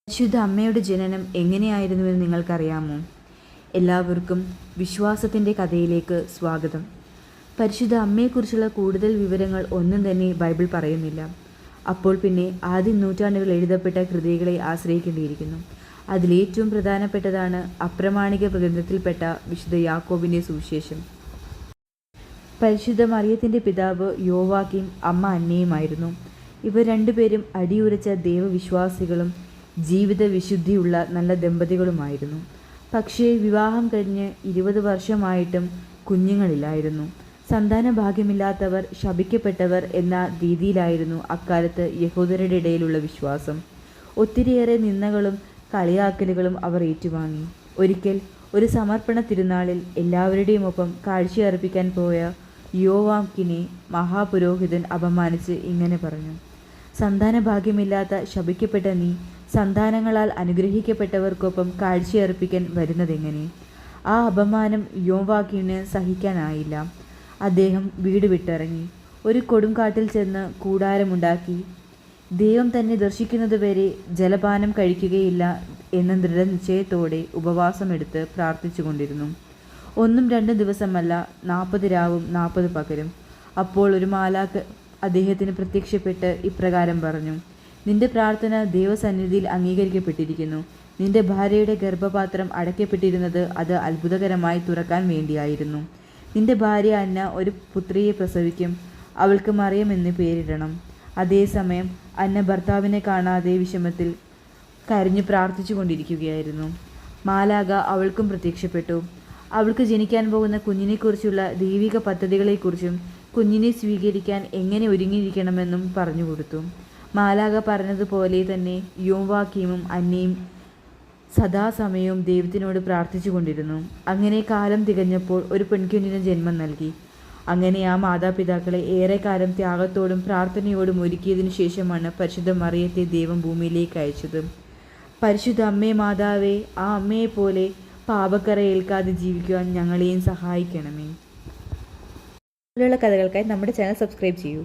പരിശുദ്ധ അമ്മയുടെ ജനനം എങ്ങനെയായിരുന്നുവെന്ന് നിങ്ങൾക്കറിയാമോ? എല്ലാവർക്കും വിശ്വാസത്തിൻ്റെ കഥയിലേക്ക് സ്വാഗതം. പരിശുദ്ധ അമ്മയെക്കുറിച്ചുള്ള കൂടുതൽ വിവരങ്ങൾ ഒന്നും തന്നെ ബൈബിൾ പറയുന്നില്ല. അപ്പോൾ പിന്നെ ആദ്യ നൂറ്റാണ്ടുകൾ എഴുതപ്പെട്ട കൃതികളെ ആശ്രയിക്കേണ്ടിയിരിക്കുന്നു. അതിലേറ്റവും പ്രധാനപ്പെട്ടതാണ് അപ്രമാണിക ഗ്രന്ഥത്തിൽപ്പെട്ട വിശുദ്ധ യാക്കോബിൻ്റെ സുവിശേഷം. പരിശുദ്ധ മറിയത്തിൻ്റെ പിതാവ് യോവാക്കീം, അമ്മ അന്നയുമായിരുന്നു. ഇവർ രണ്ടുപേരും അടിയുറച്ച ദൈവവിശ്വാസികളും ജീവിത വിശുദ്ധിയുള്ള നല്ല ദമ്പതികളുമായിരുന്നു. പക്ഷേ വിവാഹം കഴിഞ്ഞ് 20 വർഷമായിട്ടും കുഞ്ഞുങ്ങളില്ലായിരുന്നു. സന്താന ഭാഗ്യമില്ലാത്തവർ ശപിക്കപ്പെട്ടവർ എന്ന രീതിയിലായിരുന്നു അക്കാലത്ത് യഹൂദരുടെ ഇടയിലുള്ള വിശ്വാസം. ഒത്തിരിയേറെ നിന്ദകളും കളിയാക്കലുകളും അവർ ഏറ്റുവാങ്ങി. ഒരിക്കൽ ഒരു സമർപ്പണ തിരുനാളിൽ എല്ലാവരുടെയും ഒപ്പം കാഴ്ചയർപ്പിക്കാൻ പോയ യോവാക്കിനെ മഹാപുരോഹിതൻ അപമാനിച്ച് ഇങ്ങനെ പറഞ്ഞു: സന്താന ഭാഗ്യമില്ലാത്ത ശപിക്കപ്പെട്ട നീ സന്താനങ്ങളാൽ അനുഗ്രഹിക്കപ്പെട്ടവർക്കൊപ്പം കാഴ്ചയർപ്പിക്കാൻ വരുന്നതെങ്ങനെ? ആ അപമാനം യോവാക്കിന് സഹിക്കാനായില്ല. അദ്ദേഹം വീട് വിട്ടിറങ്ങി ഒരു കൊടുങ്കാട്ടിൽ ചെന്ന് കൂടാരമുണ്ടാക്കി ദൈവം തന്നെ ദർശിക്കുന്നതുവരെ ജലപാനം കഴിക്കുകയില്ല എന്ന ദൃഢനിശ്ചയത്തോടെ ഉപവാസമെടുത്ത് പ്രാർത്ഥിച്ചുകൊണ്ടിരുന്നു. 1-2 ദിവസമല്ല, 40 രാവും 40 പകലും. അപ്പോൾ ഒരു മാലാഖ അദ്ദേഹത്തിന് പ്രത്യക്ഷപ്പെട്ട് ഇപ്രകാരം പറഞ്ഞു: നിന്റെ പ്രാർത്ഥന ദൈവസന്നിധിയിൽ അംഗീകരിക്കപ്പെട്ടിരിക്കുന്നു. നിന്റെ ഭാര്യയുടെ ഗർഭപാത്രം അടയ്ക്കപ്പെട്ടിരുന്നത് അത് അത്ഭുതകരമായി തുറക്കാൻ വേണ്ടിയായിരുന്നു. നിന്റെ ഭാര്യ അന്ന ഒരു പുത്രിയെ പ്രസവിക്കും. അവൾക്ക് മറിയം എന്ന് പേരിടണം. അതേസമയം അന്ന ഭർത്താവിനെ കാണാതെ വിഷമത്തിൽ കരഞ്ഞു പ്രാർത്ഥിച്ചു കൊണ്ടിരിക്കുകയായിരുന്നു. മാലാഖ അവൾക്കും പ്രത്യക്ഷപ്പെട്ടു. അവൾക്ക് ജനിക്കാൻ പോകുന്ന കുഞ്ഞിനെക്കുറിച്ചുള്ള ദൈവിക പദ്ധതികളെക്കുറിച്ചും കുഞ്ഞിനെ സ്വീകരിക്കാൻ എങ്ങനെ ഒരുങ്ങിയിരിക്കണമെന്നും പറഞ്ഞുകൊടുത്തു. മാലാഖ പറഞ്ഞതുപോലെ തന്നെ യോവാക്കീമും അന്നയും സദാസമയവും ദൈവത്തിനോട് പ്രാർത്ഥിച്ചു കൊണ്ടിരുന്നു. അങ്ങനെ കാലം തികഞ്ഞപ്പോൾ ഒരു പെൺകുഞ്ഞിന് ജന്മം നൽകി. അങ്ങനെ ആ മാതാപിതാക്കളെ ഏറെക്കാലം ത്യാഗത്തോടും പ്രാർത്ഥനയോടും ഒരുക്കിയതിനു ശേഷമാണ് പരിശുദ്ധ മറിയത്തെ ദൈവം ഭൂമിയിലേക്ക് അയച്ചത്. പരിശുദ്ധ അമ്മേ മാതാവേ, ആ അമ്മയെപ്പോലെ പാപക്കറ ഏൽക്കാതെ ജീവിക്കുവാൻ ഞങ്ങളെയും സഹായിക്കണമേ. ഇതുപോലുള്ള കഥകൾക്കായി നമ്മുടെ ചാനൽ സബ്സ്ക്രൈബ് ചെയ്യൂ.